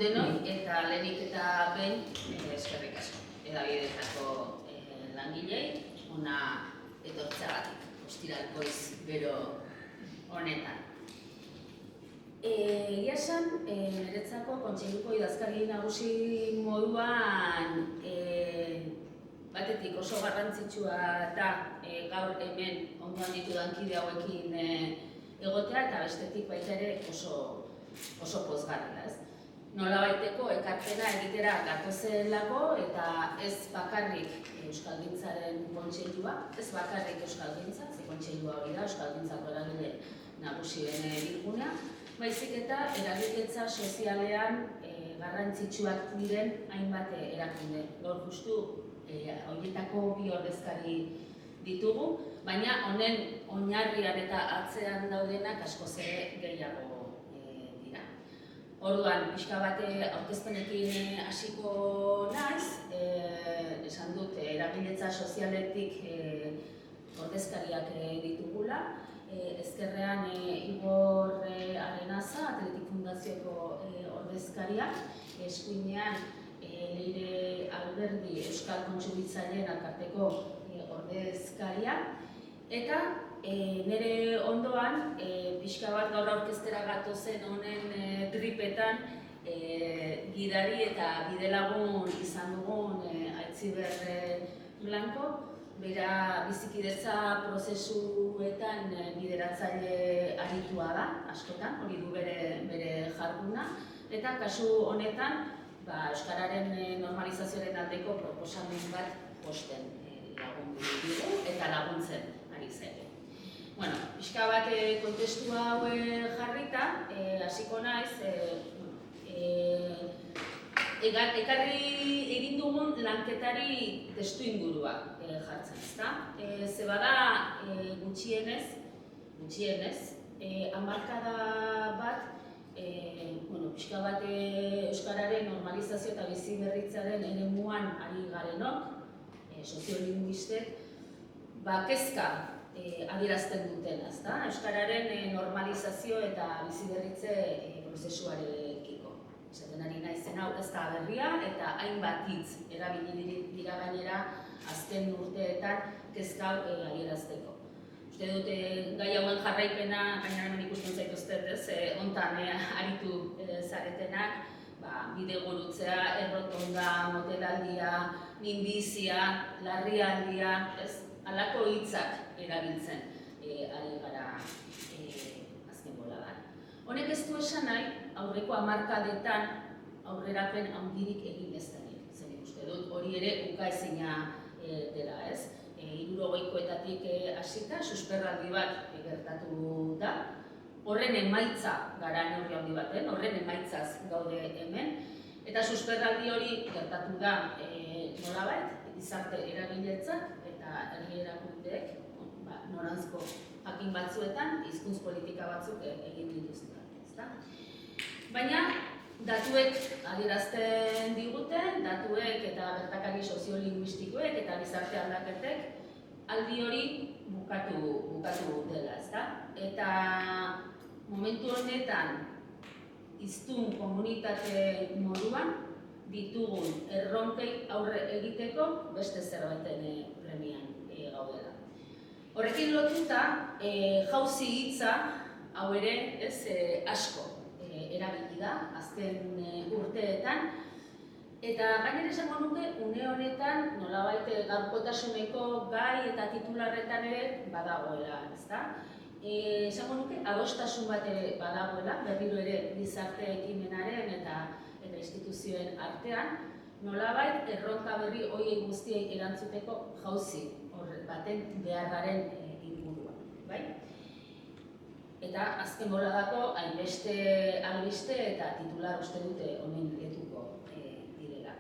denoi eta lehenik eta behin eskerrik asko. Hedabideetako langilei ona etortzeagatik, ostiral goiz bero honetan. Egia esan, niretzako kontseiluko idazkari nagusi moduan batetik oso garrantzitsua da gaur hemen ondoan ditudan kide hauekin egotea eta bestetik baita ere oso pozgarria, ez? Nolabaiteko ekarpena egitera gatozelako eta ez bakarrik euskalgintzaren kontseilua, ez bakarrik euskalgintza, ze kontseilua hori da, euskalgintzako eragile nagusien bilgunea, baizik eta eragiketza sozialean garrantzitsuak diren hainbat erakunde. Gaur justu horietako bi ordezkari ditugu, baina honen oinarrian eta atzean daudenak askoz ere gehiago dira. Orduan, pixka bat aurkezpenekin hasiko naiz, esan dut eragiletza sozialetik ordezkariak ditugula. Ezkerrean Igor Arenaza, Atletik Fundazioko ordezkariak, eskuinean Leire Alberdi, Euskal Kontsumitzaileen Elkarteko ordezkaria, eta nire ondoan, pixka bat gaur aurkeztera gatozen honen gripetan, gidari eta bidelagun izan dugun Aitziber Blanco, bera bizikidetza prozesuetan bideratzaile aritua da, askotan, hori du bere jarduna, eta kasu honetan euskararen normalizazioaren aldeko proposamen bat posten lagundu dugu eta laguntzen ari zen. Bueno, pixka bat kontestua hau jarrita, hasiko naiz, ekarri egin dugun lanketari testu ingurua jartzen, ezta? Ze bada gutxienez, hamarkada bat, pixka bat euskararen normalizazio eta biziberritzearen eremuan ari garenok, soziolinguistek, kezka adierazten duten, ezta? Euskararen normalizazio eta biziberritze prozesuarekiko. Esaten ari naizen hau ez da berria eta hainbat hitz erabili dira gainera azken urteetan kezka adierazteko. Uste dut gai hauen jarraipena, gainera hemen ikusten zaituztet, hontan aritu zaretenak, bidegurutzea, errotonda, motelaldia, minbizia, larrialdia, halako hitzak erabiltzen ari gara azken boladan. Honek ez du esan nahi, aurreko hamarkadetan aurrerapen handirik egin ez denik. Zer uste dut hori ere ukaezina dela, ez? 60koetatik hasita, susperraldi bat gertatu da. Horren emaitza gara neurri handi baten, horren emaitzaz gaude hemen. Eta susperraldi hori gertatu da nolabait, gizarte eragiletzak eta herri erakundeek noranzko jakin batzuetan hizkuntz politika batzuk egin dituzte. Baina, datuek adierazten digute, datuek eta gertakari soziolinguistikoek eta gizarte aldaketek aldi hori bukatu dela, ezta? Eta momentu honetan hiztun komunitate moduan ditugun erronkei aurre egiteko beste zerbaiten premian gaudela. Horrekin lotuta, jauzi hitza hau ere asko erabili da azken urteetan, eta gainera esango nuke une honetan nolabait gaurkotasuneko gai eta titularretan ere badagoela, ezta? Esango nuke adostasun bat ere badagoela, berriro ere gizarte ekimenaren eta instituzioen artean, nolabait erronka berri horiei guztiei erantzuteko jauzi baten beharraren inguruan, bai? Eta azken boladako hainbeste albiste eta titular uste dute honen letuko direla.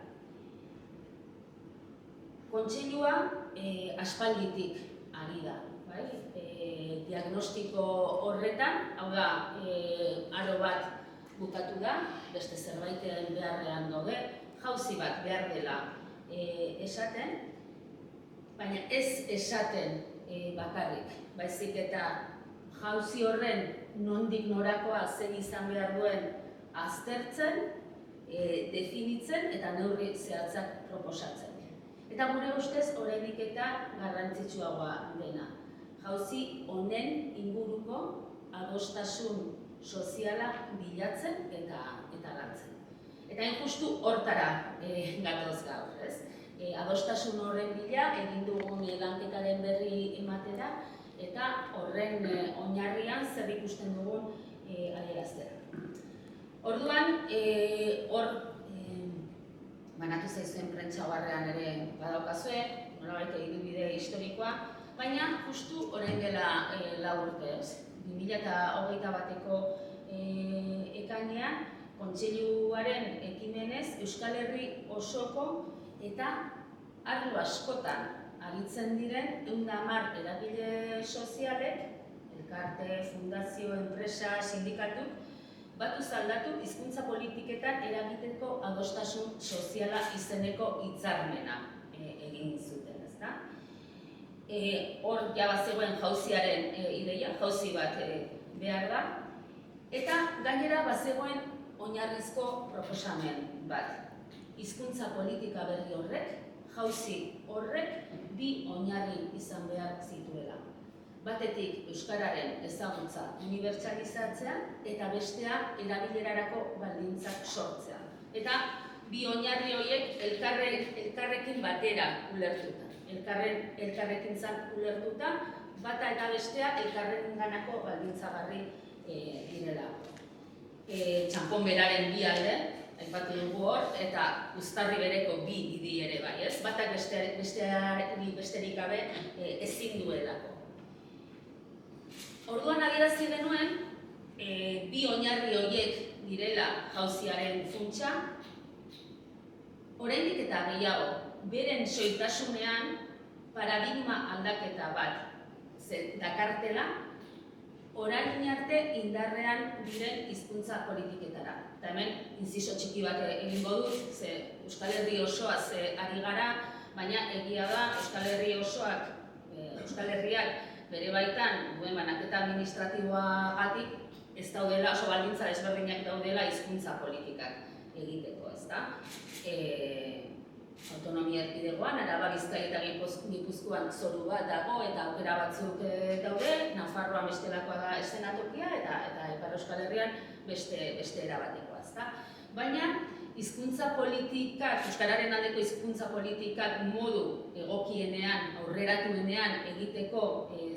Kontseilua aspalditik ari da, bai? Diagnostiko horretan, hau da, aro bat bukatu da, beste zerbaiten beharrean gaude, jauzi bat behar dela esaten, baina ez esaten bakarrik, baizik eta jauzi horren nondik norakoa zen izan behar duen aztertzen definitzen eta neurri zehatzak proposatzen. Eta gure ustez oraindik eta garrantzitsuagoa dena. Jauzi honen inguruko adostasun soziala bilatzen eta lantzen. Eta hain justu hortara gatoz gaur, ez? Adostasun horren bila egin dugun lanketaren berri ematera eta horren oinarrian zer ikusten dugun adieraztea. Orduan, hor banatu zaizuen prentsa oharrean ere badaukazue, nolabait egin historikoa, baina justu orain dela 4 urte, ez? 2021ko ekainean Kontseiluaren ekimenez Euskal Herri osoko eta arlo askotan aritzen diren 110 eragile sozialek, elkarte, fundazio, enpresa, sindikatuk, batuz aldatu hizkuntza politiketan eragiteko adostasun soziala izeneko hitzarmena egin zuten, ezta? Hor ja bazegoen jauziaren ideia, jauzi bat behar da, eta gainera bazegoen oinarrizko proposamen bat. Hizkuntza politika berri horrek, jauzi horrek, bi oinarri izan behar zituela. Batetik euskararen ezagutza unibertsalizatzea eta bestea erabilerarako baldintzak sortzea. Eta bi oinarri horiek elkarrekin batera ulertuta. Elkarrekin ulertuta, bata eta bestea elkarrenganako baldintzagarri direla. Txanpon beraren bi alde, aipatu dugu hor, eta uztarri bereko bi idi ere bai, ez? Batak besterik gabe ezin duelako. Orduan adierazi genuen, bi oinarri horiek direla jauziaren funtsa, oraindik eta gehiago, beren soiltasunean paradigma aldaketa bat dakartela, orain arte indarrean diren hizkuntza politiketara. Eta hemen, inziso txiki bat egingo dut, ze Euskal Herri osoa ze ari gara, baina egia da Euskal Herri osoak, Euskal Herriak bere baitan duen banaketa administratiboagatik ez daudela, oso baldintza desberdinak daudela hizkuntza politikak egiteko, ezta? Autonomia erkidegoan, Araba, Bizkaia eta Gipuzkoan zoru bat dago eta aukera batzuk daude, Nafarroan bestelakoa da eszenatokia eta Ipar Euskal Herrian beste erabatekoa, ezta? Baina hizkuntza politikak, euskararen aldeko hizkuntza politikak modu egokienean, aurreratuenean egiteko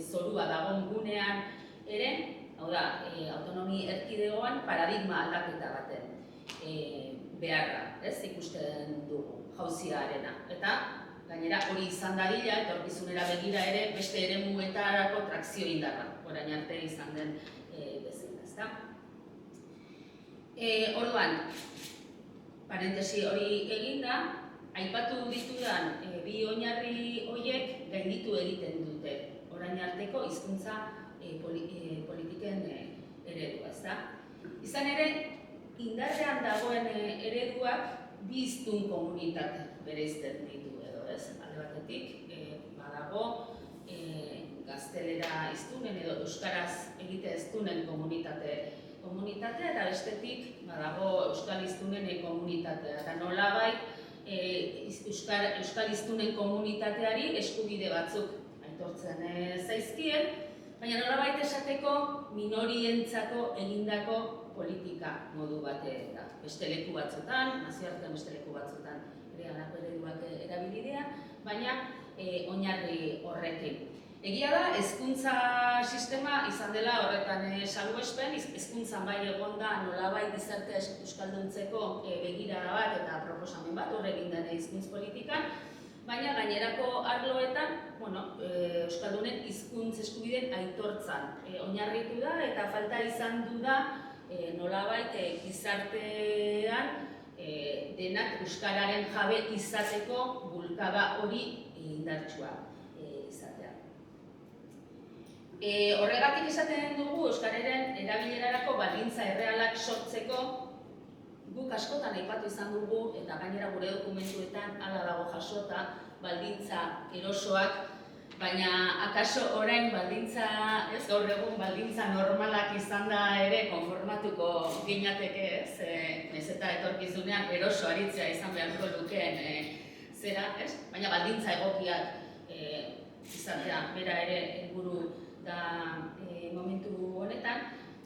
zorua dagoen gunean ere, hau da, autonomia erkidegoan paradigma aldaketa baten beharra, ez, ikusten dugu. Jauziarena. Eta, gainera, hori izan dadila, etorkizunera begira ere, beste eremuetarako trakzio indarra, orain arte izan den bezala, ezta? Orduan, parentesi hori eginda, aipatu ditudan bi oinarri horiek gainditu egiten dute, orain arteko hizkuntza politiken eredua, ezta? Izan ere, indarrean dagoen ereduak bi hiztun komunitate bereizten ditu edo, ez? Alde batetik, badago gaztelera hiztunen edo euskaraz egite hiztunen komunitatea eta bestetik badago euskal hiztunen komunitatea. Eta nolabait euskal hiztunen komunitateari eskubide batzuk aitortzen zaizkien, baina nolabait esateko minorientzako egindako politika modu batean. Beste leku batzutan, nazioartean beste leku batzutan ere halako ereduak erabilidea, baina oinarri horrekin. Egia da, hezkuntza sistema izan dela horretan salbuespen, hezkuntzan bai egonda nolabait gizartea euskalduntzeko begirada bat eta proposamen bat hor egin den hizkuntz politikan, baina gainerako arloetan, euskaldunen hizkuntz eskubideen aitortzan oinarritu da eta falta izan du da nolabait gizartean denak euskararen jabe izateko bulkada hori indartsua izatea. Horregatik esaten dugu euskararen erabilerarako baldintza errealak sortzeko guk askotan aipatu izan dugu eta gainera gure dokumentuetan hala dago jasota baldintza erosoak Baina, akaso orain baldintza, ez gaur egun baldintza normalak izan da ere konformatuko ginateke, ez? Ez eta etorkizunean eroso aritzea izan beharko lukeen zera, ez? Baina baldintza egokiak izatea bera ere helburu da momentu honetan.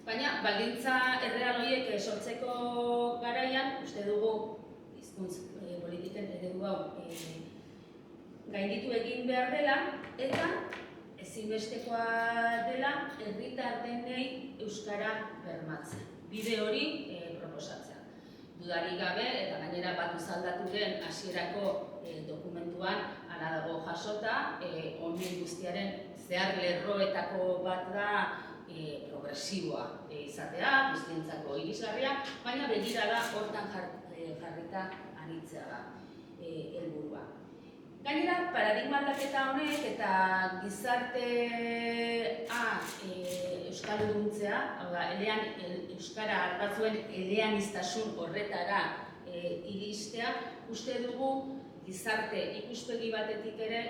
Baina baldintza erreal horiek sortzeko garaian, uste dugu hizkuntz politiken eredu hau gainditu egin behar dela, eta ezinbestekoa dela herritar denei euskara bermatzea. Bide hori proposatzea. Dudarik gabe, eta gainera batu zaldatu den hasierako dokumentuan hala dago jasota, honen guztiaren zehar lerroetako bat da progresiboa izatea, guztientzako irisgarria, baina begirada hortan jarrita aritzea da helburua. Gainera, paradigma aldaketa honek eta gizartea euskalduntzea, hau da, euskara batzuen eleaniztasun horretara iristea, uste dugu gizarte ikuspegi batetik ere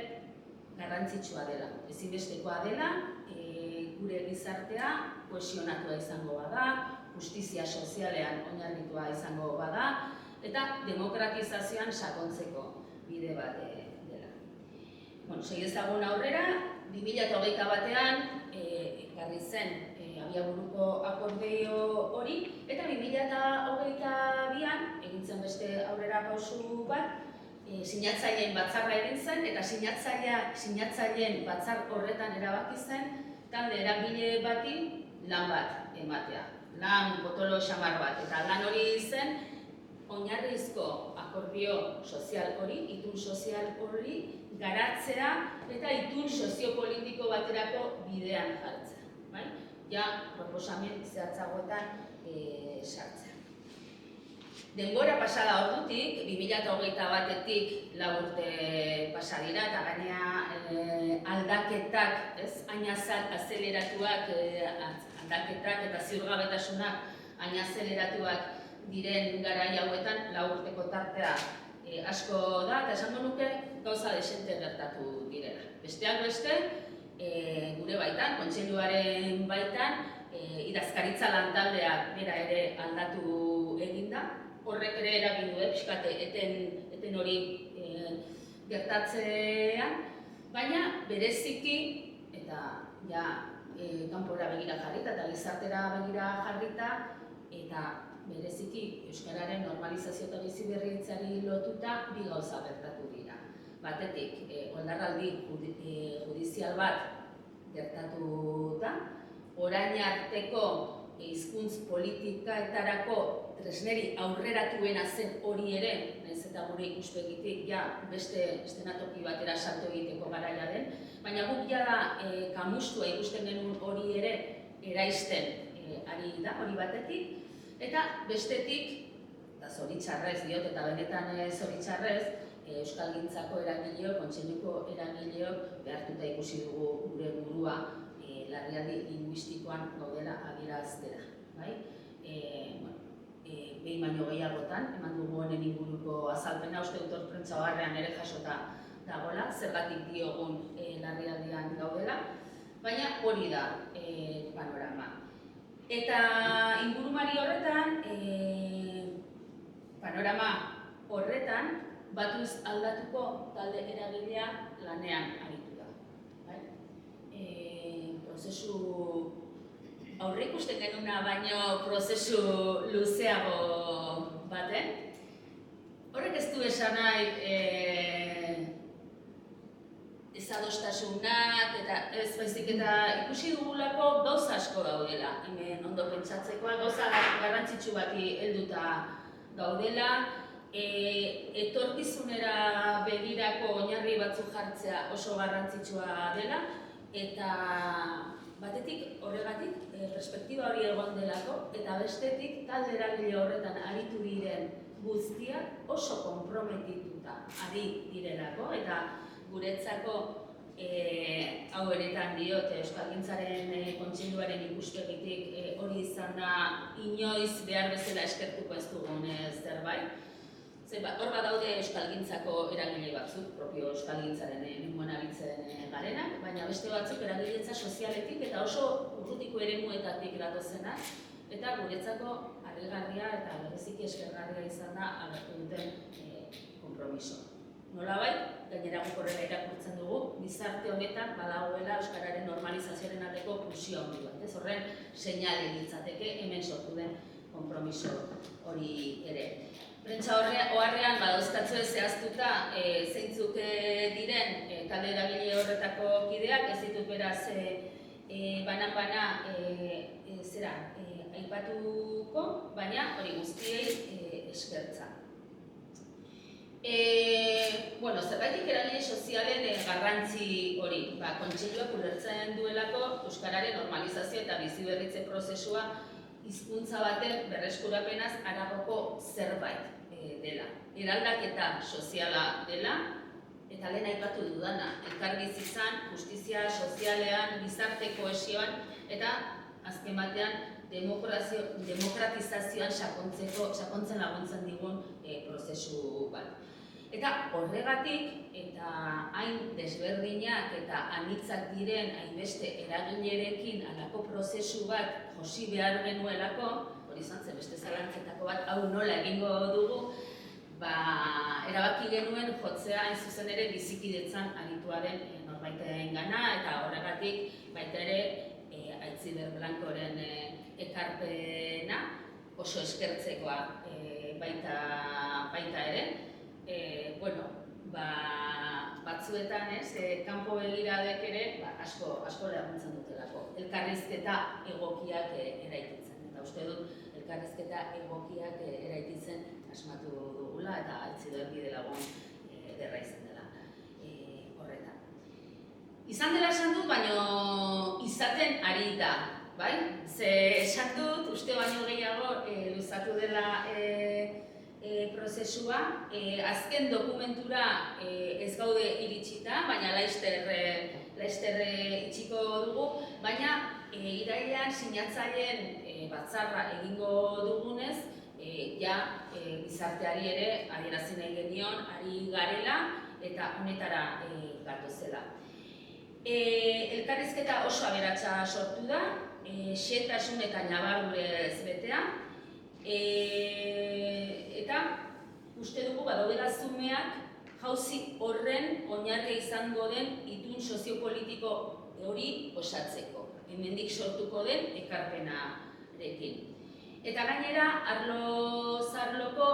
garrantzitsua dela. Ezinbestekoa dela, gure gizartea kohesionatua izango bada, justizia sozialean oinarritua izango bada, eta demokratizazioan sakontzeko bide bat dela. Segi ezagun aurrera, 2021an ekarri zen abiaburuko akordio hori, eta 2022an egin zen beste aurrera pausu bat, sinatzaileen batzarra egin zen, eta sinatzaileen batzar horretan erabaki zen, talde eragile bati lan bat ematea, lan potolo xamar bat, eta lan hori zen oinarrizko akordio sozial hori, itun sozial hori garatzea eta itun soziopolitiko baterako bidean jartzea. Ja, proposamen zehatzagoetan sartzea. Denbora pasada ordutik, 2021etik 4 urte pasa dira, eta gainera aldaketak, hain azeleratuak, aldaketak eta ziurgabetasunak hain azeleratuak diren garai hauetan 4 urteko tartea asko da, eta esango nuke gauza desente gertatu direla. Besteak beste, gure baitan, kontseiluaren baitan, idazkaritza lantaldeak bera ere aldatu egin da. Horrek ere eragin du, pixkat eten hori gertatzean, baina bereziki, eta ja kanpora begira jarrita eta gizartera begira jarrita, eta bereziki euskararen normalizazio eta biziberritzeari lotuta bi gauza gertatu dira. Batetik, oldarraldi judizial bat gertatu da, orain arteko hizkuntz politikaetarako tresneri aurreratuena zen hori ere, nahiz eta gure ikuspegitik beste eszenatoki batera salto egiteko garaia den, baina guk jada kamustua ikusten genuen hori ere eraisten ari da, hori batetik, eta bestetik, eta zoritxarrez diot, eta benetan zoritxarrez, euskalgintzako eragileok, kontseiluko eragileok behartuta ikusi dugu gure burua larrialdi linguistikoan gaudela adieraztera. Behin baino gehiagotan, eman dugu honen inguruko azalpena, uste dut hor prentsa barrean ere jasota dagoela, zergatik diogun larrialdian gaudela, baina hori da panorama. Eta ingurumari horretan, panorama horretan, batuz aldatuko talde eragilea lanean aritu da. Prozesu aurreikusten genuna baino prozesu luzeago baten. Horrek ez du esan nahi ezadostasunak eta ez baizik eta ikusi dugulako gauza asko daudela. Hemen ondo pentsatzekoa gauza garrantzitsu bati helduta gaudela. Etorkizunera begirako oinarri batzuk jartzea oso garrantzitsua dela, eta batetik horregatik perspektiba hori egon delako, eta bestetik talde eragile horretan aritu diren guztiak oso konprometituta ari direlako, eta guretzako hau benetan diot euskalgintzaren kontseiluaren ikuspegitik hori izan da inoiz behar bezala eskertuko ez dugun zerbait. Hor badaude euskalgintzako eragile batzuk, propio euskalgintzaren eremuan abitzen garenak, baina beste batzuk eragilitza sozialetik eta oso urrutiko eremuetatik datozenak, eta guretzako harrigarria eta bereziki eskergarria izan da agertu duten konpromiso. Nolabait, gainera guk horrela irakurtzen dugu, gizarte honetan badagoela euskararen normalizazioaren aldeko pulsio handi bat. Horren seinale litzateke hemen sortu den konpromiso hori ere. Prentsa oharrean badauzkatzue zehaztuta zeintzuk diren talde eragile horretako kideak, ez ditut beraz banan-bana aipatuko, baina hori guztiei eskertza. Zerbaitik eragile sozialen garrantzi hori, kontseiluak ulertzen duelako euskararen normalizazio eta biziberritze prozesua hizkuntza baten berreskurapenaz haragoko zerbait dela. Eraldaketa soziala dela, eta lehen aipatu dudana, elkarbizi izan, justizia sozialean, gizarte kohesioan, eta azken batean demokratizazioan sakontzen laguntzen digun prozesu bat. Eta horregatik, eta hain desberdinak eta anitzak diren hainbeste eragilerekin halako prozesu bat josi behar genuelako, hori izan zen beste zalantzetako bat, hau nola egingo dugu, erabaki genuen jotzea hain zuzen ere bizikidetzan adituaren norbaiten gana, eta horregatik baita ere Aitziber Blancoren ekarpena oso eskertzekoa baita ere. Batzuetan kanpo begiradek ere asko laguntzen dutelako. Elkarrizketa egokiak eraikitzen. Eta uste dut, elkarrizketa egokiak eraikitzen asmatu dugula eta Aitziber bide lagun ederra izan dela horretan. Izan dela esan dut, baina izaten ari da, bai? Ze esan dut, uste baino gehiago luzatu dela prozesua, azken dokumentura ez gaude iritsita, baina laizter itxiko dugu, baina irailean sinatzaileen batzarra egingo dugunez, gizarteari ere adierazi nahi genion, ari garela eta honetara gatozela. Elkarrizketa oso aberatsa sortu da, xehetasun eta ñabardurez betea, eta uste dugu badaudela zumeak jauzi horren oinarria izango den itun soziopolitiko hori osatzeko, hemendik sortuko den ekarpenarekin. Eta gainera, arlo-zarloko,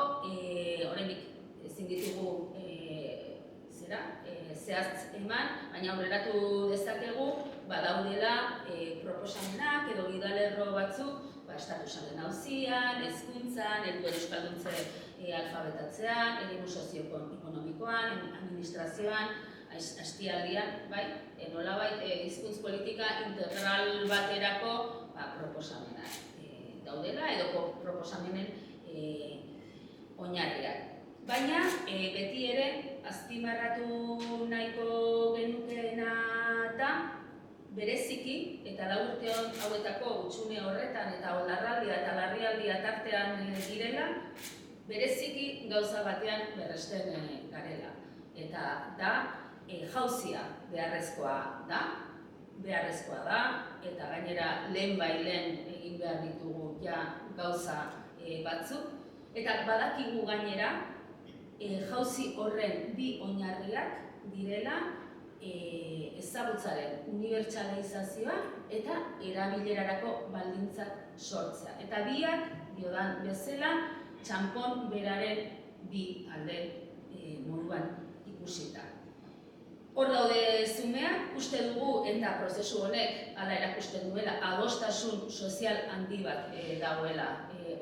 oraindik ezin ditugu zehazt eman, baina aurreratu dezakegu, badaudela proposamenak edo gidalerro batzuk, estatusaren auzian, hezkuntzan, helduen euskalduntze alfabetatzean, eremu sozioekonomikoan, administrazioan, astialdian, nolabait hizkuntz politika integral baterako proposamenak daudela edo proposamenen oinarriak. Baina, beti ere, azpimarratu nahiko genukeena da, bereziki, eta lau urte hauetako hutsune horretan eta oldarraldia eta larrialdia tartean direla, bereziki gauza batean berresten garela. Eta da, jauzia beharrezkoa da, eta gainera lehen egin behar ditugu gauza batzuk, eta badakigu gainera, jauzi horren bi oinarriak direla ezagutzaren unibertsalizazioa eta erabilerarako baldintzak sortzea. Eta biak, diodan bezala, txanpon beraren bi alde moduan ikusita. Hor daude zumeak, uste dugu eta prozesu honek hala erakusten duela adostasun sozial handi bat dagoela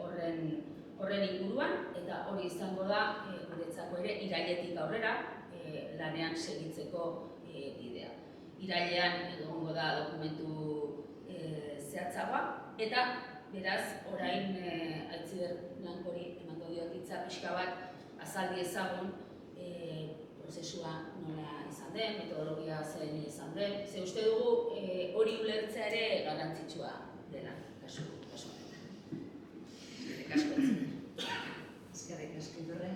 horren inguruan, eta hori izango da guretzako ere irailetik aurrera lanean segitzeko bidea. Irailean egongo da dokumentu zehatzagoa, eta beraz orain Aitziber Blancori emango diot hitza pixka bat azaldi ezagun prozesua nola izan den, metodologia zein izan den. Ze uste dugu hori ulertzea ere garrantzitsua dela kasu honetan. Eskerrik asko. Eskerrik asko, Idurre.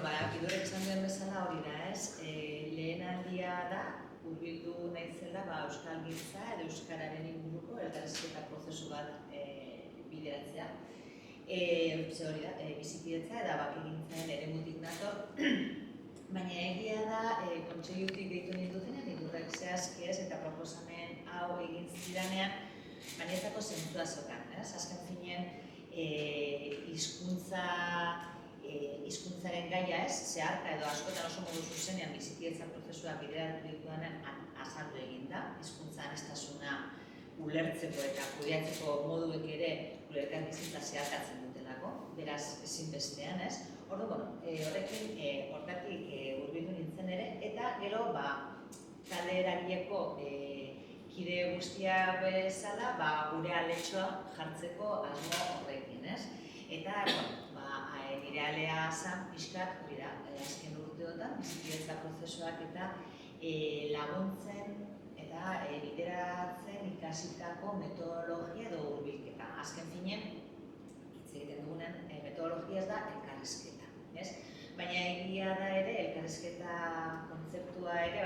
Idurrek esan duen bezala hori da, ez? Lehen aldia da, hurbildu naizela euskalgintza edo euskararen inguruko elkarrizketa prozesu bat bideratzea. Ze hori da, bizikidetza eta bakegintzaren eremutik nator, baina egia da, kontseilutik deitu nindutenen, Idurrek zehazki ez, eta proposamen hau egin zidanean, bainetako zentzua zokan, ez? Azken finean, hizkuntzaren gaia ez, zeharka edo askotan oso modu zuzenean bizikidetza prozesua bideratu ditudanean azaldu egin da, hizkuntza aniztasuna ulertzeko eta kudeatzeko moduek ere gure elkarbizitza zeharkatzen dutelako, beraz ezinbestean ez. Horrekin hortatik hurbildu nintzen ere, eta gero talde eragileko kide guztia bezala gure aletxoa jartzeko asmo horrekin, ez? Eta, nire alea zan pixkat, hori da, azken urteotan, bizikidetza prozesuak eta laguntzen eta bideratzen ikasitako metodologia edo hurbilketa. Azken finean, hitz egiten dugunen metodologia ez da elkarrizketa, ez? Baina egia da ere, elkarrizketa kontzeptua ere,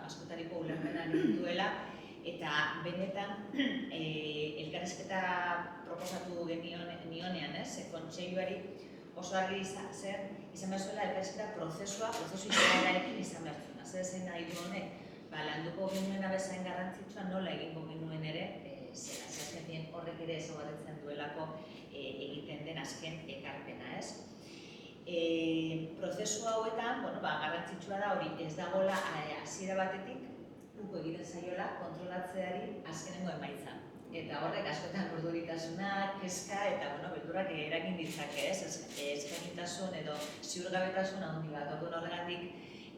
askotariko ulermena dituela, eta benetan elkarrizketa proposatu genionean, kontseiluari oso argi izan behar zuela elkarrizketa prozesu izaerarekin izan behar zuena. Zer zein nahi du honek, landuko genuena bezain garrantzitsua nola egingo genuen ere, azken horrek ere ezaugarritzen duelako egiten den azken ekarpena, ez? Prozesu hauetan, garrantzitsua da hori ez dagoela hasiera batetik uko egiten zaiola kontrolatzeari azkenengo emaitza. Eta horrek askotan urduritasuna, kezka eta beldurrak eragin ditzake, ez? Ezjakintasun edo ziurgabetasun handi bat. Orduan horregatik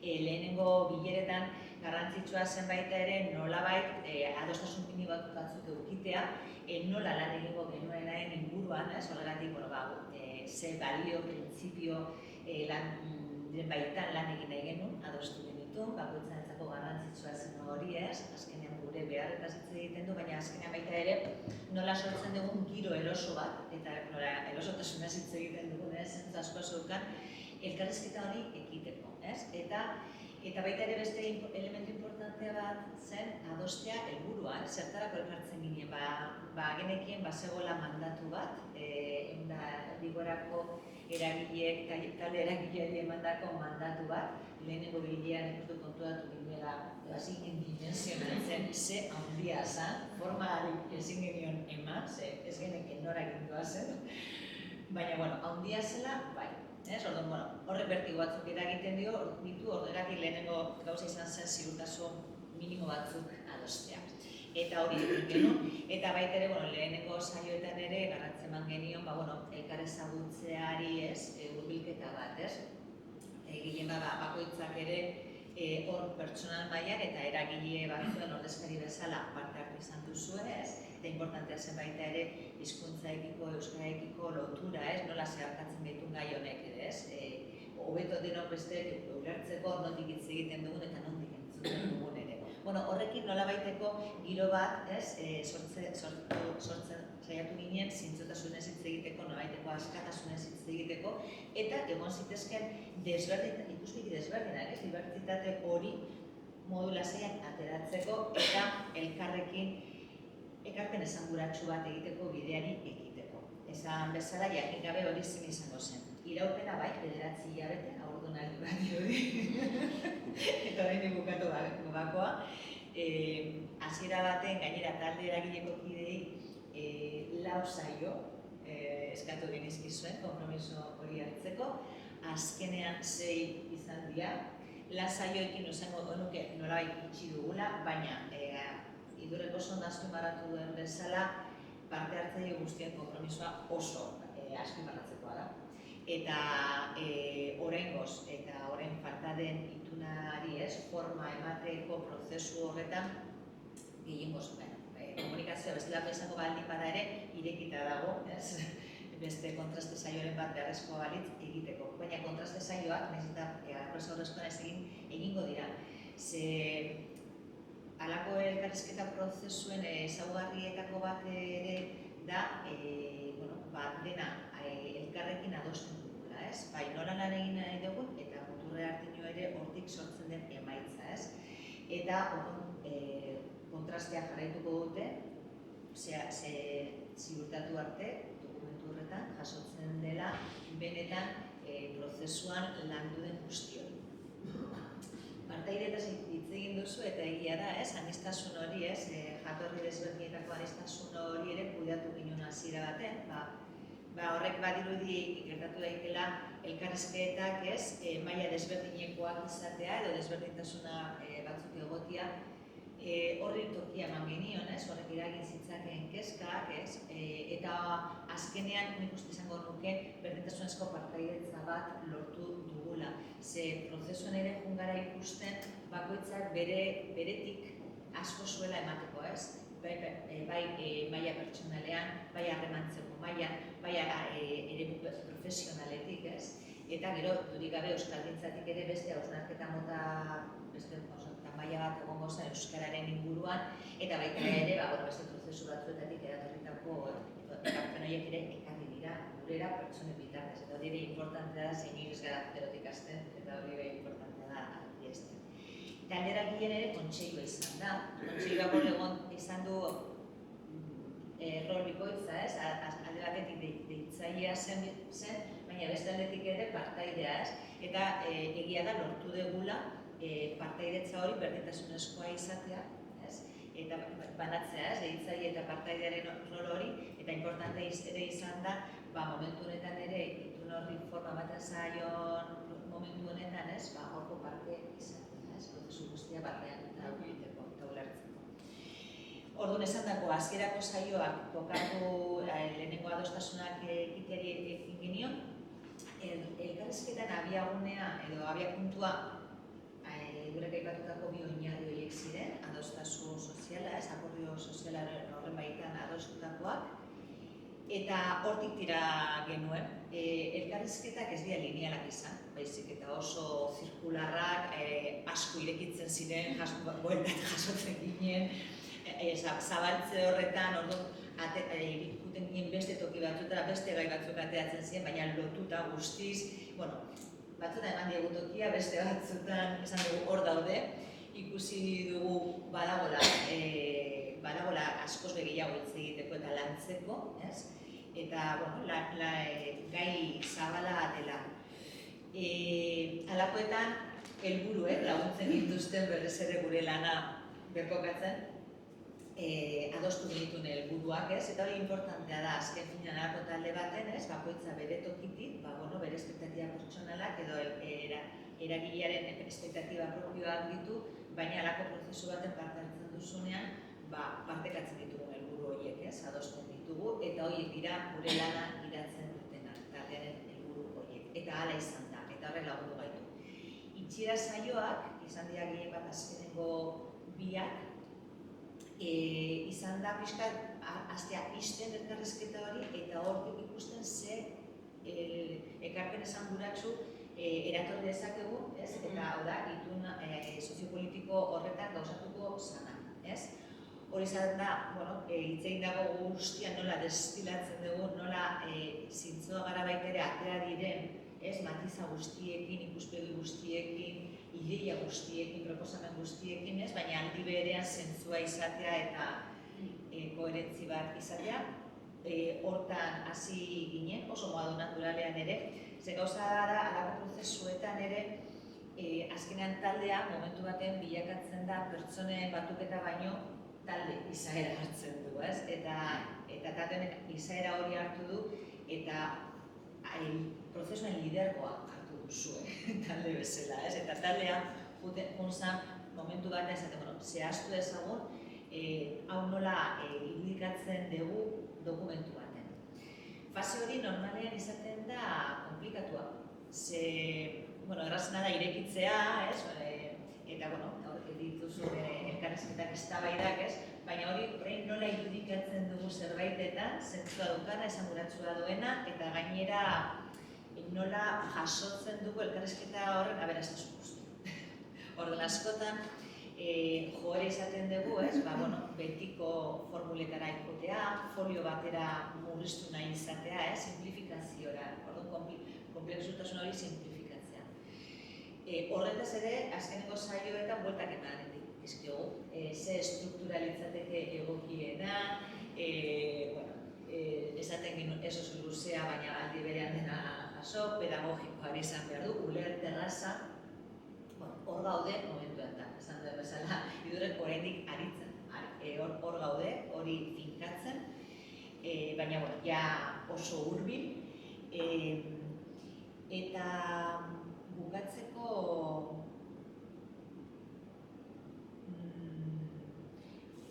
lehenengo bileretan garrantzitsua zen baita ere nolabait adostasun pini batzuk edukitea, nola lan egingo genuenaren inguruan, ez? Horregatik, ze balio, printzipio baitan lan egin nahi genuen, adostu genitun, bakoitzarentzako garrantzitsua zen hori, ez? Azkenean gure beharretaz hitz egiten du, baina azkenean baita ere nola sortzen dugun giro eroso bat, eta nola erosotasunaz hitz egiten dugun, zentzu asko zeukan, elkarrizketa hori ekiteko, ez? Eta baita ere beste elementu importantea bat zen adostea helburua, zertarako elkartzen ginen, genekien bazegoela mandatu bat, Ligorako eragileek, talde eragileari emandako mandatu bat, lehenengo bilean ikustu kontuatu ginela, ezin dimensionatzen ze handia zen, formari ezin genion eman, ze ez geneken nora gindoa zen, baina, handia zela, bai. Horrek bertigo batzuk eragiten ditu, horregatik lehenengo gauza izan zen ziurtasun minimo batzuk adostea. Eta hori egiten, eta baita ere, lehenengo saioetan ere garrantzia eman genion, elkar ezagutzeari hurbilketa bat, ez? Gehien bakoitzak ere hor pertsonal mailan eta eragile batzuen ordezkari bezala parte hartu izan duzuen, ez? Eta importantea zen baita ere hizkuntzaekiko, euskaraekiko lotura, ez? Nola zeharkatzen dituen gai honek ere, ez? Hobeto denok besteek ulertzeko nondik hitz egiten dugun eta nondik entzuten dugun ere. Horrekin nolabaiteko giro bat, sortzen saiatu ginen zintzotasunez hitz egiteko, nolabaiteko askatasunez hitz egiteko, eta egon zitezken ikuspegi desberdinak, dibertsitate hori modu lasaian ateratzeko eta elkarrekin ekarpen esanguratsu bat egiteko bideari ekiteko. Esan bezala jakin gabe hori zen izango zen. Iraupena bai, 9 hilabete, aurdu nahi eta orain bukatu gakoa. Hasiera baten gainera talde eragileko kidei 4 saio eskatu genizkizuen konpromiso hori hartzeko. Azkenean 6 izan dira. 4 saioekin esango genuke nolabait itxi dugula, baina Idurrek oso azpimarratu duen bezala parte hartzaile guztien konpromisoa oso azpimarratzekoa da. Eta oraingoz eta orain falta den itunari forma emateko prozesu horretan gehiengoz komunikazioa bestelako izango baldin bada ere irekita dago, beste kontraste saioren bat beharrezkoa balitz egiteko. Baina kontraste saioak, nahiz eta profesorrezkoan ez egingo dira. Halako elkarrizketa prozesuen ezaugarrietako bat ere da dena elkarrekin adosten dugula, bai nola lan egin nahi dugun eta eta kontrastea jarraituko dute, ziurtatu arte, dokumentu horretan, jasotzen dela, benetan prozesuan landu den guzti hori. Partaideetaz hitz egin duzu eta egia da, aniztasun hori, jatorri desberdinetako aniztasun hori ere kudeatu ginen hasiera baten, horrek badirudi gertatu daitela elkarrizketak maila desberdinekoak izatea edo desberdintasuna batzuk egotia, horri tokia eman genion, horrek eragin zitzakeen kezkak, eta azkenean nik uste izango nuke berdintasunezko partaidetza bat lortu dugula. Ze prozesuan ere jungara ikusten bakoitzak beretik asko zuela emateko, bai maila pertsonalean, bai harremantzeko mailan, bai eremu profesionaletik, eta gero dudik gabe euskaldintzatik ere beste hausnarketa mota, beste maila bat egongo zen euskararen inguruan, eta baita ere beste prozesu batzuetatik eratorritako ekarpen horiek ere ekarri dira gurera pertsonen bitartez, eta hori ere importantea da zein inoiz gara zerotik hasten, eta hori ere importantea da adierazten. Galdera gehien ere kontseilua izan da, kontseiluak egon izan du rol bikoitza, alde batetik deitzailea zen, baina beste aldetik ere partaidea, eta egia da lortu degula partaidetza hori berdintasunezkoa izatea, eta banatzea, deitzaile eta partaidearen rol hori, eta importante ere izan da, momentu honetan ere, itun horri forma bat zaion momentu honetan, horko parte izatea, prozesu guztia barrean eta egiteko eta ulertzeko. Orduan esan dago, hasierako saioak tokatu lehenengo adostasunak egiteri egin genion, elkarrizketan abiagunea edo abiapuntua gurek aipatutako bi oinarri horiek ziren, adostasun soziala, akordio sozialaren horren baitan adostutakoak, eta hortik tira genuen. Elkarrizketak ez dira linealak izan, baizik eta oso zirkularrak, asko irekitzen ziren, bueltat jasotzen ginen, zabaltze horretan, irikuten ginen beste toki batzutara, beste gai batzuk ateatzen ziren, baina lotuta guztiz, batzutan eman diegu tokia, beste batzutan esan dugu hor daude, ikusi dugu badagola askoz gehiago hitz egiteko eta lantzeko, eta gai zabala dela. Halakoetan helburuek laguntzen dituzten berriz ere gure lana berkokatzen, adostu genituen helburuak, eta hori importantea da, azken finean halako talde baten, bakoitza bere tokitik, bere espektatiba pertsonalak edo eragilearen espektatiba propioak ditu, baina halako prozesu baten parte hartzen duzunean, partekatzen ditugun helburu horiek, adosten ditugu, eta horiek dira gure lana gidatzen dutenak, taldearen helburu horiek, eta hala izan da, eta horrek lagundu gaitu. Itxiera saioak, izan dira gehien bat azkenengo biak, izan da pixka hastea isten elkarrizketa hori eta hortik ikusten ze ekarpen esanguratsu eratorri dezakegu, eta hau da, itun soziopolitiko horretan gauzatuko zana. Hori izan da, hitz egin dago guztian nola destilatzen dugu, nola zintzoa gara baita ere atera diren, matiza guztiekin, ikuspegi guztiekin, ideia guztiekin, proposamen guztiekin, baina aldi berean zentzua izatea eta koherentzi bat izatea. Hortan hasi ginen, oso modu naturalean ere, ze gauza da, halako prozesuetan ere, azkenean taldea momentu baten bilakatzen da pertsonen batuketa baino talde izaera hartzen du, eta talde izaera hori hartu du, eta prozesuen lidergoa hartu duzue, talde bezala, eta taldea juntzan momentu bat esaten, zehaztu ezagun, hau nola irudikatzen dugu dokumentu baten. Fase hori normalean izaten da komplikatua, ze, errazena da irekitzea, eta, dituzu elkarrizketak eztabaidak, baina hori nola irudikatzen dugu zerbaitetan, zentzua dukana, esanguratsua duena, eta gainera nola jasotzen dugu elkarrizketa horren aberastasun guztia. Orduan askotan, joera izaten dugu, betiko formuletara ikotea, folio batera murriztu nahi izatea, simplifikazioa, orduan komplexutasun hori simplifikatzea. Horretaz ere, azkeneko saioetan bueltak eman dizkiogu. Ze struktura litzateke egokiena, esaten genuen ez oso luzea, baina aldi berean dena jaso, pedagogikoa izan behar du, ulerterraza, hor gaude momentuan da, esan duen bezala, idurrek oraindik aritzen, hor gaude, hori finkatzen, baina ja oso hurbil, eta bukatzeko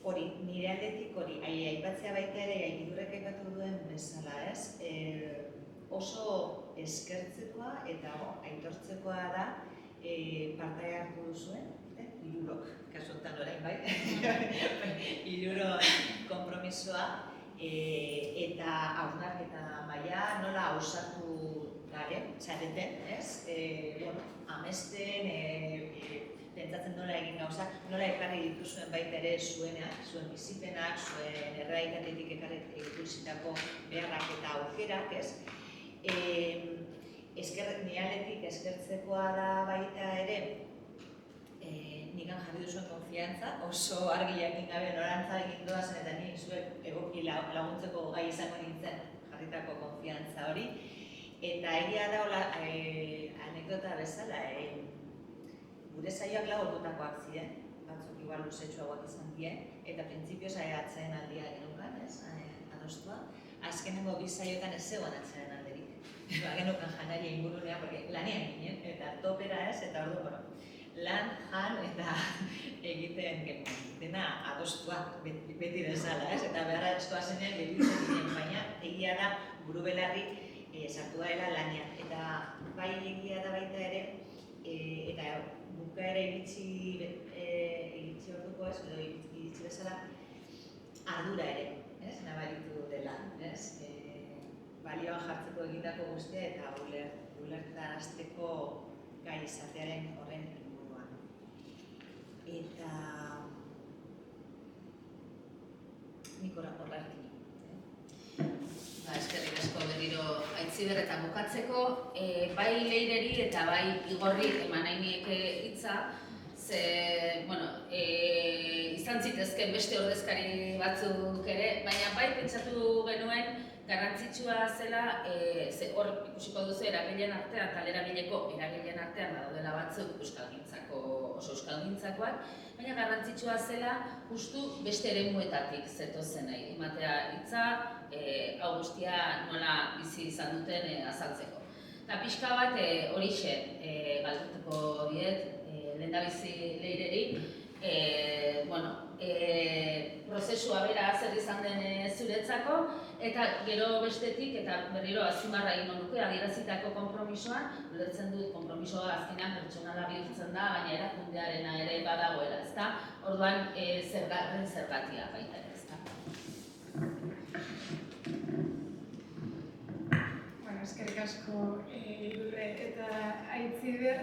hori, nire aldetik hori, aipatzea baita ere, idurrek aipatu duen bezala, ez? Oso eskertzekoa eta aitortzekoa da parte hartu duzuen, hirurok, kasuetan orain bai, hirurok konpromisoa eta hausnarketa maila nola ausartu garen, zareten, ez? Amesten, pentsatzen nola egin gauzak, nola ekarri dituzuen baita ere zuenak, zuen bizipenak, zuen errealitatetik ekarri dituzitako beharrak eta aukerak, ez? Nialetik eskertzekoa da baita ere, nigan jarri duzuen konfiantza, oso argi jakin gabe norantza egin doazen eta ni zuek egoki laguntzeko gai izango nintzen jarritako konfiantza hori. Eta egia da hola anekdota bezala, gure saioak lau ordutakoak ziren, batzuk igual luzetxoagoak izan die, eta printzipioz atzeen aldia genukan, ez, adostua. Azkenengo bi saioetan ez zegoen atzeen alderik. Genukan janaria ingurunean, porque lanean ginen, eta topera ez, eta ordu, lan, jan, eta egiten genuen. Dena adostuak beti bezala, ez, eta beharra estoa zenean gelditzen ginen, baina egia da buru belarri sartu daela lanean. Eta bai egia da baita ere, eta bukaera iritsi orduko ez, edo iritsi bezala, ardura ere, ez, nabaritu dela, ez? Balioan jartzeko egindako guztia eta ulertarazteko gai izatearen horren inguruan. Eta nik horra erkin. Eskerrik asko berriro Aitziber eta bukatzeko, bai Leireri eta bai Igorri eman nahi nieke hitza, ze, izan zitezken beste ordezkari batzuk ere, baina bai pentsatu genuen garrantzitsua zela, ze hor ikusiko duzu eragileen artean, taleragileko eragileen artean badaudela batzuk oso euskalgintzakoak, baina garrantzitsua zela justu beste eremuetatik zetozen nahi, ematea hitza, hau guztia nola bizi izan duten azaltzeko. Eta pixka bat horixe galdetuko diet, lehendabizi Leireri, prozesua bera zer izan den zuretzako, eta gero bestetik, eta berriro azpimarra egingo nuke, adierazitako konpromisoan, ulertzen dut konpromisoa azkenean pertsonala bihurtzen da, baina erakundearena ere badagoela, ezta? Orduan zergatia baita ere, ezta? Eskerrik asko Idurre eta Aitziber,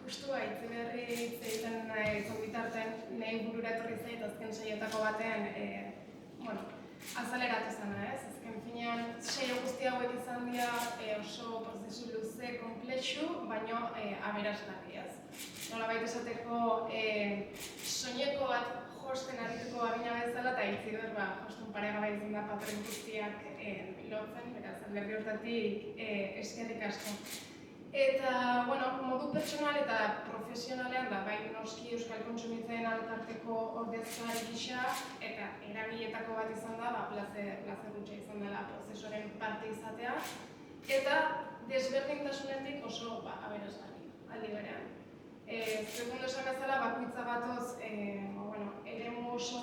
justu Aitziberri egiten izan bitartean nahi burura etorri zait azken saiotako batean azaleratu zena, ez? Azken finean saio guzti hauek izan dira oso prozesu luze, komplexu, baino aberasgarri, ez? Nolabait esateko soineko bat josten arituko abina bezala eta Aitziber josten paregabe izan da paper guztiak lotzen, beraz, alderdi hortatik eskerrik asko. Eta, modu pertsonal eta profesionalean da, bai noski Euskal Kontsumitzaileen Elkarteko ordezkari gisa eta eragileetako bat izan da, plazer gutxa izan dela prozesuaren parte izatea, eta desberdintasunetik oso aberasgarri, aldi berean. Segundo esan bezala, bakoitza gatoz eremu oso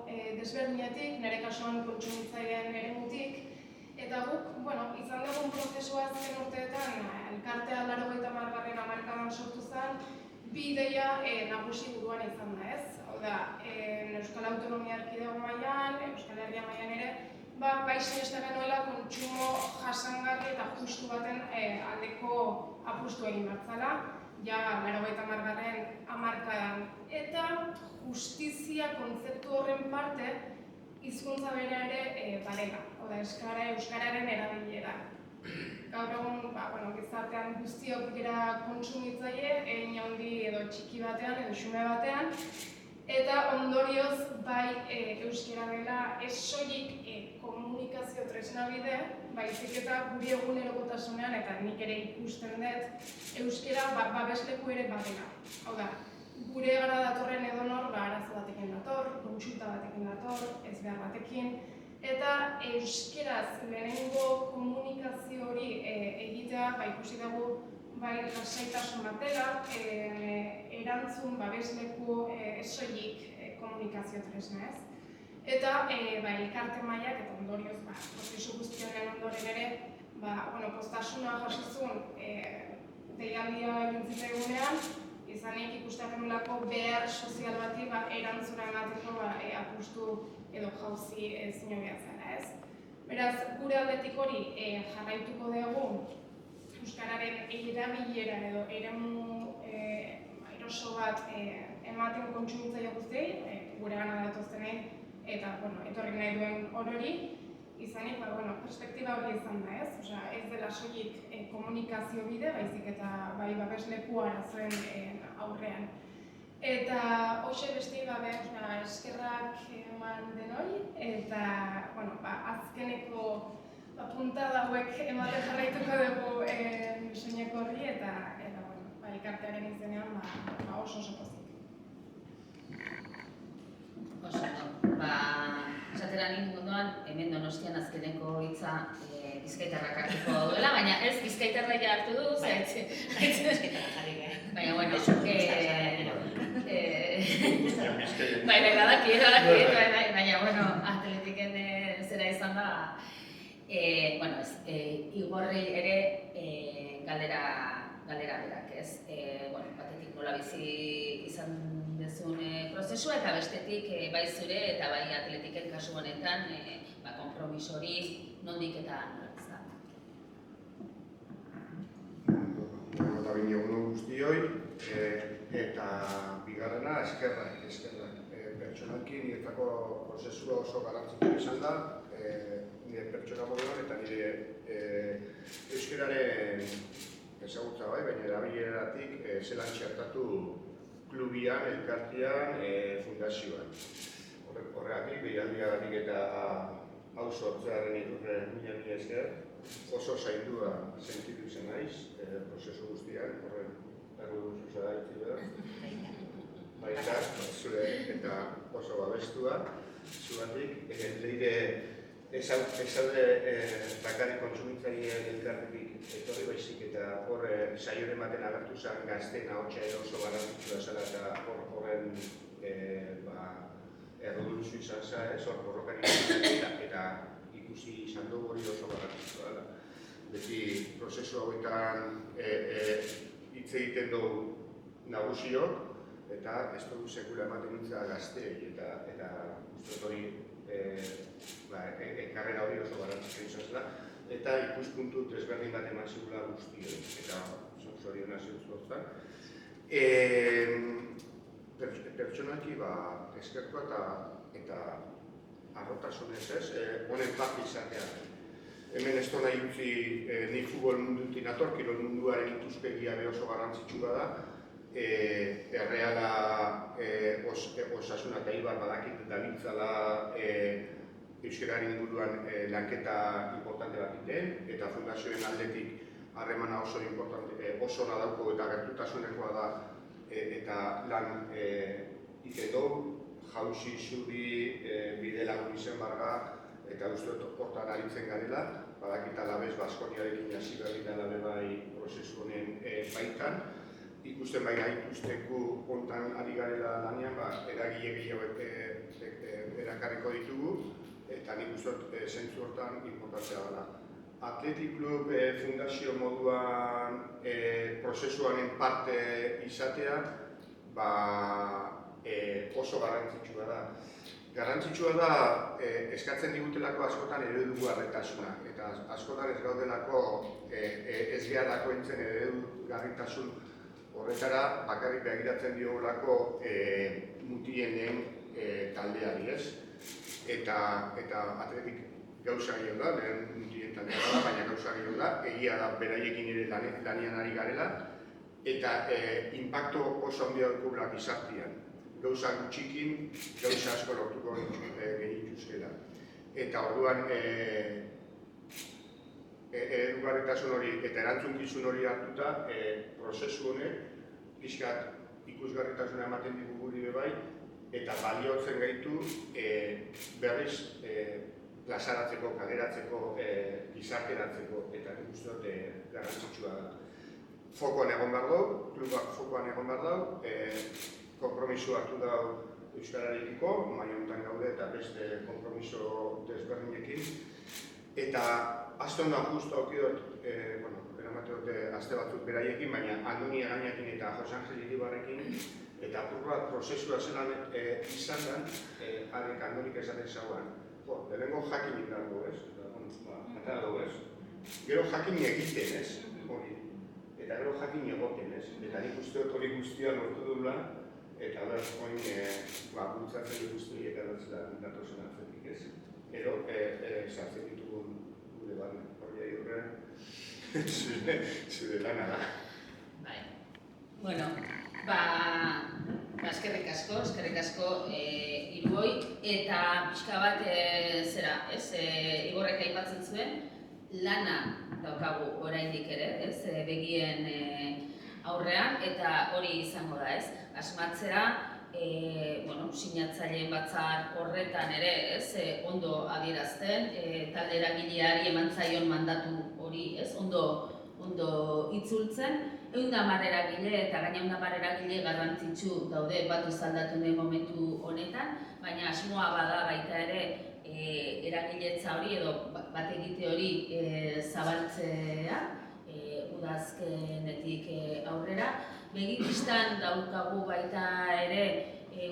desberdinetik, nire kasuan kontsumitzaileen eremutik, eta guk, izan dugun prozesua azken urteetan, elkartea 80. hamarkadan sortu zen, bi ideia nagusi buruan izan da, ez? Hau da, Euskal Autonomia Erkidego mailan, Euskal Herria mailan ere, bai sinesten genuela kontsumo jasangarri eta justu baten aldeko apustu egin behar zela, ja 80. hamarkadan. Eta justizia kontzeptu horren parte, hizkuntza bera ere balela, euskararen erabilera. Gaur egun gizartean guztiok dira kontsumitzaile, hein handi edo txiki batean edo xume batean, Eta ondorioz, bai euskara dela ez soilik komunikazio tresna bide, baizik eta gure egunerokotasunean, eta nik ere ikusten dut, euskara babesleku ere badela. Hau da, gure gara datorren edonor arazo batekin dator, kontsulta batekin dator, ez behar batekin, eta euskaraz lehenengo komunikazio hori egitea ikusi dugu bai lasaitasun bat dela, erantzun babesleku ez soilik komunikazio tresna ez. Eta elkarte mailak eta ondorioz prozesu guztionen ondoren ere poztasuna jasozun deialdia egin zitzaigunean, izanik ikusten behar sozial bati erantzuna emateko apustu edo jauzi zinobia zela ez. Beraz, gure aldetik hori jarraituko dugu euskararen erabilera edo eremu eroso bat ematen kontsumitzaile guztiei, gure gana datoztenei eta etorri nahi duen orori, izanik perspektiba hori izan da ez, ez dela soilik komunikazio bide, baizik eta bai babesleku arazoen aurrean. Eta hoxe beste eskerrak eman denoi, eta azkeneko puntada hauek ematen jarraituko dugu soineko horri eta elkartearen izenean oso pozik. Oso, esatera nik munduan, hemen Donostian azkeneko hitza bizkaitarrak hartuko duela, baina ez bizkaitarrak hartu du, baina bueno, baina bueno, atletiken zera izan da, Igorri ere galdera berak, ez? Batetik nola bizi izan duzun prozesua eta bestetik bai zure eta bai atletiken kasu honetan konpromiso hori nondik eta nola izan. Eta bine egun guztioi, eta bigarrena eskerrak. Pertsonalki niretako prozesua oso garrantzitsua izan da, nire pertsona moduan eta nire euskararen ezagutza baina erabileratik zelan txertatu klubian, elkartean, fundazioan. Horregatik, behialdiagatik eta hau sortzearen iturren mila esker, oso zaindua sentitu zen naiz, prozesu guztian, horren erru zuzera ditu da. Baita, zure eta oso babestua, zuatik, leire ez alde bakarrik kontsumitzaileen elkartetik etorri baizik eta horre saioren baten agertu zen gazteen ahotsa oso garrantzitsua zela eta horren erroduluzu izan zen, hor borrokari eta ikusi izan dugu hori oso garrantzitsua dela. Beti prozesu hauetan hitz egiten dugu nagusiok, eta ez dugu sekula ematen hitza gazteei eta uste hori karrera hori oso garrantzitsua izan zela eta ikuspuntu desberdin bat eman zigula guztioi eta zoriona ziutzortzak. Pertsonalki eskertua eta arrotasunez ez, honen parte izatea. Hemen ez nahi utzi ni futbol mundutik nator, kirol munduaren ikuspegia oso garrantzitsua da. Erreala osasuna eta Ibar badakit dabiltzala euskararen inguruan lanketa importante bat egiten eta fundazioen aldetik harremana oso importante, oso nadauko eta gertutasunekoa da eta lan egiten dugu, jauzi, zuri, bide lagun izen barga eta uste hortan aritzen garela, badakit alabez Baskoniarekin hasi berri dela bai prozesu honen baitan. Ikusten baina ikusteku hontan ari garela lanean, eragile gehiago erakarriko ditugu eta nik uste zentzu hortan importantzia dela. Athletic Club fundazio moduan prozesuaren parte izatea oso garrantzitsua da. Garrantzitsua da eskatzen digutelako askotan eredu garritasuna eta askotan ez gaudelako ez gehalako entzen eredu garritasun horretara bakarrik begiratzen diogulako mutienen taldeari ez. Eta atletik gauza gehiago da, lehen mutien taldea da, baina gauza gehiago da, egia da beraiekin ere lanean ari garela eta inpaktu oso handia dukula gizartean. gauza gutxikin, gauza asko lortuko genituzkela. Eta orduan, eredugarritasun hori eta erantzunkizun hori hartuta, prozesu honek pixkat ikusgarritasuna ematen digu guri bai, eta baliotzen gaitu berriz plazaratzeko, kaleratzeko, gizarteratzeko, eta nik uste dut garrantzitsua da. Fokoan egon behar dugu, klubak fokoan egon behar dugu, konpromiso hartu dugu Euskararekiko, maila honetan gaude eta beste konpromiso desberdinekin. Eta azte honetan justu aukidot, eramate dute azte batzuk beraiekin, baina Andoni Arainekin eta Jose Angel Iribarrekin, eta apur bat prozesua zelan izan den, arek Andonik esaten zauan. Lehenengo jakinik dago, ez? Eta dago, ez? Gero jakin egiten, ez? Eta gero jakin egoten, ez? Eta nik uste dut hori guztia lortu dula, eta da, oin bultzatzen guzti eta datozen atzetik, ez? Gero, sartzen ditugun gure barne, hori aurrean, zure lana da. Bai. Bueno, eskerrik asko Iruoi, eta pixka bat zera, ez? Igorrek aipatzen zuen, lana daukagu oraindik ere, ez? Begien aurrean, eta hori izango da, ez? Asmatzea, sinatzaileen batzar horretan ere, ez? Ondo adierazten, talde eragileari eman zaion mandatu hori, ez? Ondo itzultzen, 110 eragile eta gaina 110 eragile garrantzitsu daude batu zaldatu den momentu honetan, baina asmoa bada baita ere eragiletza hori edo bat egite hori zabaltzea, udazkenetik aurrera. Begibistan daukagu baita ere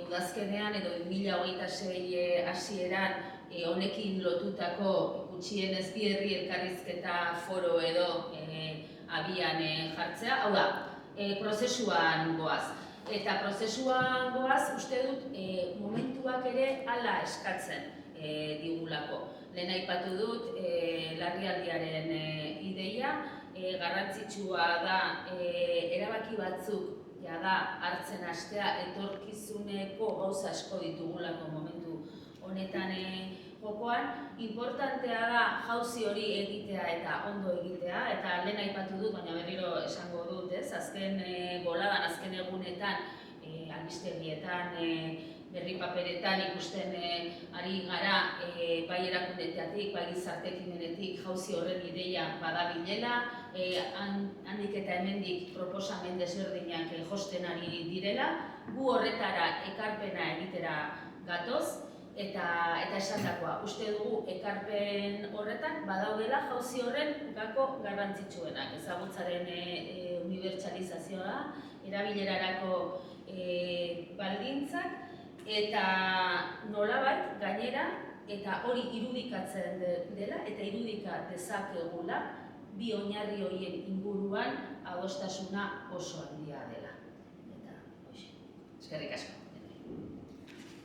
udazkenean edo 2026 hasieran honekin lotutako gutxienez 2 herri elkarrizketa foro edo abian jartzea. Hau da, prozesuan goaz. Eta prozesuan goaz, uste dut, momentuak ere hala eskatzen digulako. Lehen aipatu dut, larrialdiaren ideia, garrantzitsua da erabaki batzuk jada hartzen hastea etorkizuneko gauza asko ditugulako momentu honetan jokoan. Importantea da jauzi hori egitea eta ondo egitea, eta lehen aipatu dut, baina berriro esango dut, ez? Azken boladan, azken egunetan, albistegietan, berri paperetan ikusten ari gara bai erakundeetatik, bai gizarte ekimenetik jauzi horren ideia badabilela, handik eta hemendik proposamen desberdinak josten ari direla, gu horretara ekarpena egitera gatoz, eta esandakoa, uste dugu ekarpen horretan badaudela jauzi horren gako garrantzitsuenak, ezagutzaren unibertsalizazioa, erabilerarako baldintzak, eta nolabait gainera, eta hori irudikatzen dela, eta irudika dezakegula, bi oinarri horien inguruan adostasuna oso handia dela. Eta, eskerrik asko.